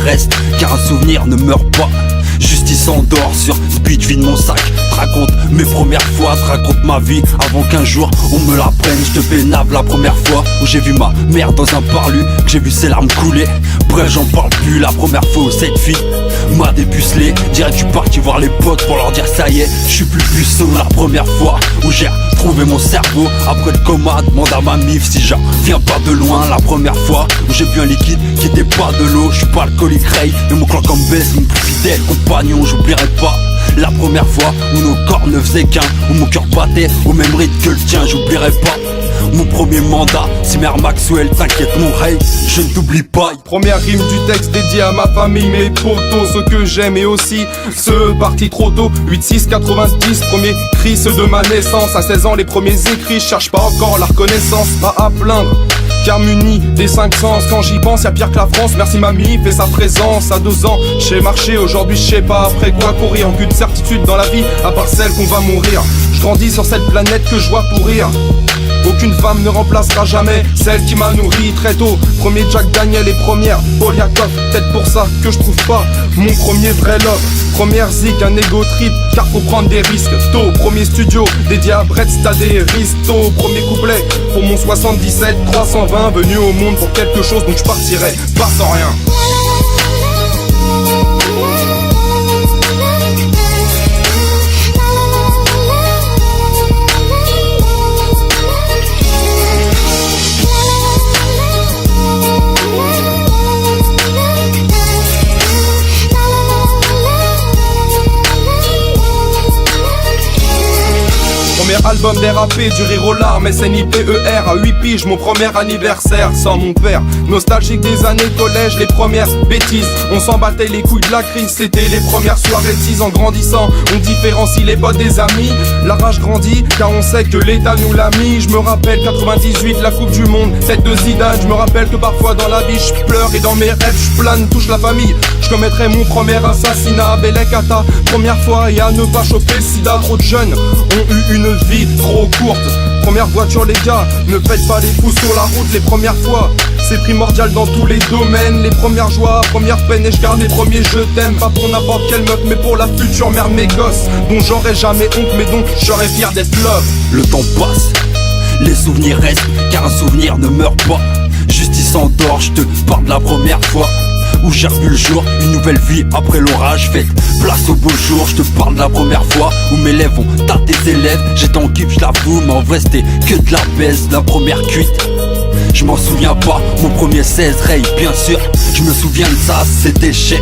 souvenirs restent, car un souvenir ne meurt pas. Justice s'endort sur ce beat vide mon sac. Te raconte mes premières fois, te raconte ma vie avant qu'un jour on me la prenne. Je te pénave la première fois où j'ai vu ma mère dans un parlu, que j'ai vu ses larmes couler. Bref, j'en parle plus. La première fois où cette fille m'a dépucelé, dirait que je suis parti voir les potes pour leur dire ça y est, je suis plus puceau. La première fois où j'ai retrouvé mon cerveau après le coma, demande à ma mif si j'en viens pas de loin. La première fois où j'ai bu un liquide qui était pas de l'eau, je suis pas alcoolique Ray, mais mon clan comme baisse, mon plus fidèle compagnon, j'oublierai pas. La première fois où nos corps ne faisaient qu'un, où mon cœur battait au même rythme que le tien, j'oublierai pas. Mon premier mandat, c'est Mère Maxwell, t'inquiète mon Ray, je ne t'oublie pas. Première rime du texte dédié à ma famille, mes potos, ceux que j'aime et aussi ceux partis trop tôt. 8-6-90, premier cri, ceux de ma naissance. À 16 ans, les premiers écrits, je cherche pas encore la reconnaissance, pas à plaindre. Car muni des 5 sens, quand j'y pense y'a pire que la France. Merci mamie, fait sa présence. À 2 ans, j'ai marché, aujourd'hui je sais pas après quoi courir. En de certitude dans la vie, à part celle qu'on va mourir. Je grandis sur cette planète que je vois pourrir. Aucune femme ne remplacera jamais celle qui m'a nourri très tôt. Premier Jack Daniel et première Poliakov. Peut-être pour ça que je trouve pas mon premier vrai love. Première zik, un ego trip, car faut prendre des risques tôt. Premier studio, dédié à Brett, Stade et Risto. Premier couplet, pour mon 77 320. Venu au monde pour quelque chose, donc je partirai pas sans rien. Premier album dérapé, du rire aux larmes, SNIPER à 8 piges, mon premier anniversaire sans mon père. Nostalgique des années collège, les premières bêtises. On s'en battait les couilles de la crise, c'était les premières soirées de en grandissant, on différencie les potes des amis. La rage grandit, car on sait que l'état nous l'a mis. Je me rappelle 98, la coupe du monde, tête de Zidane. Je me rappelle que parfois dans la vie je pleure et dans mes rêves je plane, touche la famille. Je commettrai mon premier assassinat à Belekata. Première fois et à ne pas choper le sida. Trop de jeunes ont eu une vie trop courte. Première voiture les gars, ne faites pas les fous sur la route. Les premières fois, c'est primordial dans tous les domaines. Les premières joies, premières peines, et je garde les premiers je t'aime. Pas pour n'importe quelle meuf, mais pour la future mère de mes gosses, dont j'aurais jamais honte, mais dont j'aurais fier d'être love. Le temps passe, les souvenirs restent, car un souvenir ne meurt pas. Justice s'endort, je te parle de la première fois où j'ai revu le jour, une nouvelle vie après l'orage. Faites place au beau jour, je te parle de la première fois où mes lèvres ont tâté tes lèvres. J'étais en kiff, je l'avoue, mais en vrai c'était que de la baisse, la première cuite. Je m'en souviens pas, mon premier 16 Ray, bien sûr, je me souviens de ça, c'était chez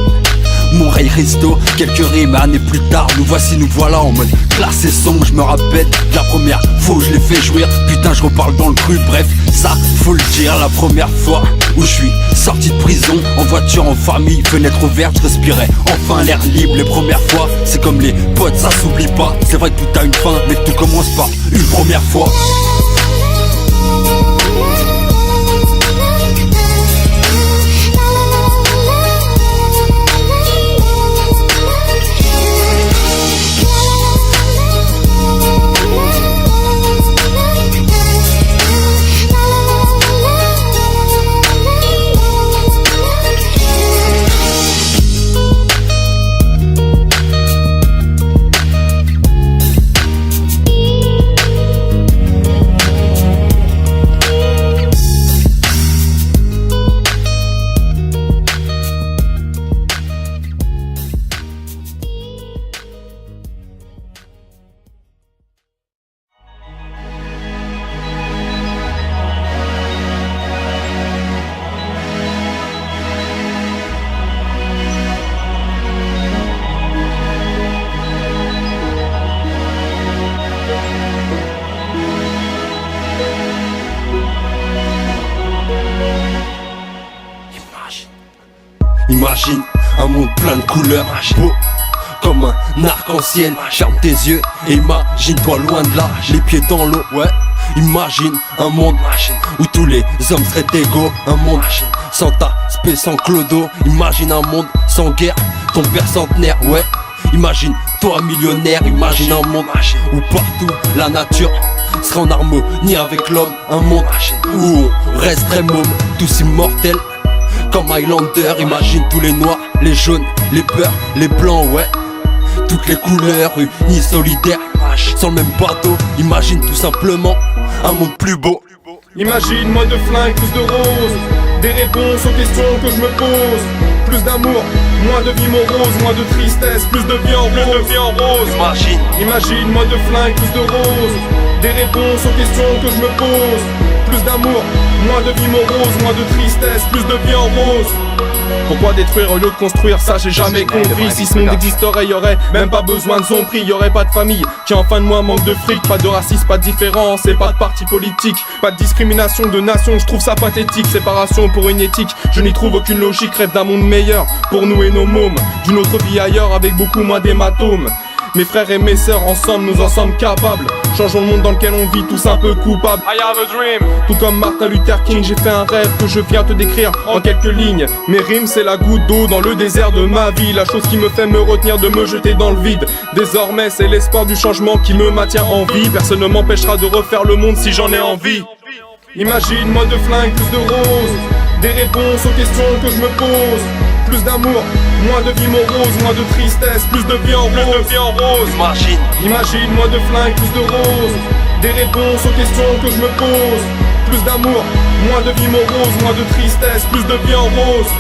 mon Ray Risto. Quelques rimes, années plus tard, nous voilà en mode classe et son. Je me rappelle de la première fois où je l'ai fait jouir, putain je reparle dans le cru, bref, ça faut le dire. La première fois où je suis sorti de prison, en voiture, en famille, fenêtre ouverte, je respirais enfin l'air libre. Les premières fois, c'est comme les potes, ça s'oublie pas. C'est vrai que tout a une fin, mais tout commence par une première fois. Imagine un monde plein de couleurs, beau comme un arc-en-ciel. Ferme tes yeux et imagine-toi loin de là, les pieds dans l'eau, ouais. Imagine un monde où tous les hommes seraient égaux. Un monde sans Taspé, sans Clodo. Imagine un monde sans guerre, ton père centenaire, ouais. Imagine toi millionnaire, imagine un monde où partout la nature serait en harmonie avec l'homme. Un monde où on resterait môme, tous immortels, comme Highlander. Imagine tous les noirs, les jaunes, les peurs, les blancs, ouais. Toutes les couleurs, unis, solidaires, sur le même bateau. Imagine tout simplement un monde plus beau. Imagine moins de flingues, plus de roses. Des réponses aux questions que je me pose. Plus d'amour, moins de vie morose. Moins de tristesse, plus de vie en rose. Imagine moins de flingues, plus de roses. Des réponses aux questions que je me pose. Plus d'amour, moins de vie morose. Moins de tristesse, plus de vie en rose. Pourquoi détruire au lieu de construire, ça j'ai jamais compris. Si ce monde existerait, y'aurait même pas besoin de son prix. Y'aurait pas de famille qui en fin de mois manque de fric. Pas de racisme, pas de différence et pas de parti politique. Pas de discrimination de nation, je trouve ça pathétique. Séparation pour une éthique, je n'y trouve aucune logique. Rêve d'un monde meilleur pour nous et nos mômes. D'une autre vie ailleurs avec beaucoup moins d'hématomes. Mes frères et mes sœurs ensemble, nous en sommes capables. Changeons le monde dans lequel on vit tous un peu coupables. I have a dream. Tout comme Martin Luther King, j'ai fait un rêve que je viens te décrire en quelques lignes. Mes rimes c'est la goutte d'eau dans le désert de ma vie. La chose qui me fait me retenir de me jeter dans le vide. Désormais c'est l'espoir du changement qui me maintient en vie. Personne ne m'empêchera de refaire le monde si j'en ai envie. Imagine moins de flingues, plus de roses. Des réponses aux questions que je me pose. Plus d'amour, moins de vie morose, moins de tristesse, plus de vie en rose. Imagine moins de flingues, plus de roses. Des réponses aux questions que je me pose. Plus d'amour, moins de vie morose, moins de tristesse, plus de vie en rose.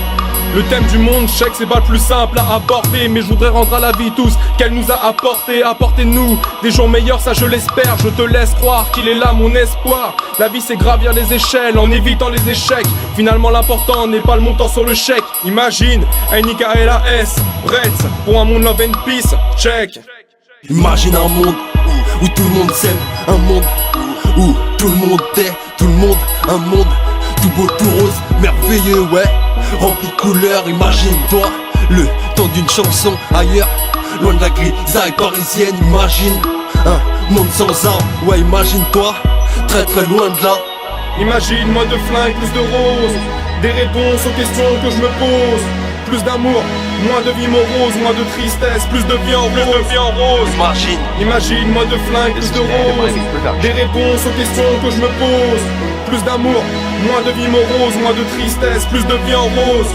Le thème du monde, je sais que c'est pas le plus simple à aborder, mais je voudrais rendre à la vie tous qu'elle nous a apporté. Apportez-nous des jours meilleurs, ça je l'espère. Je te laisse croire qu'il est là mon espoir. La vie c'est gravir les échelles en évitant les échecs. Finalement l'important n'est pas le montant sur le chèque. Imagine, N-I-K-L-A-S, Bretz, pour un monde love and peace, check. Imagine un monde où tout le monde s'aime. Un monde où tout le monde est, tout le monde, un monde tout beau, tout rose, merveilleux, ouais, rempli de couleurs. Imagine-toi le temps d'une chanson ailleurs, loin de la grisaille parisienne. Imagine un monde sans armes, ouais, imagine-toi très très loin de là. Imagine moins de flingues, plus de roses. Des réponses aux questions que je me pose. Plus d'amour, moins de vie morose, moins de tristesse, plus de vie en rose. Imagine moins de flingues, plus de roses. Des réponses aux questions que je me pose. Plus d'amour, moins de vie morose, moins de tristesse, plus de vie en rose.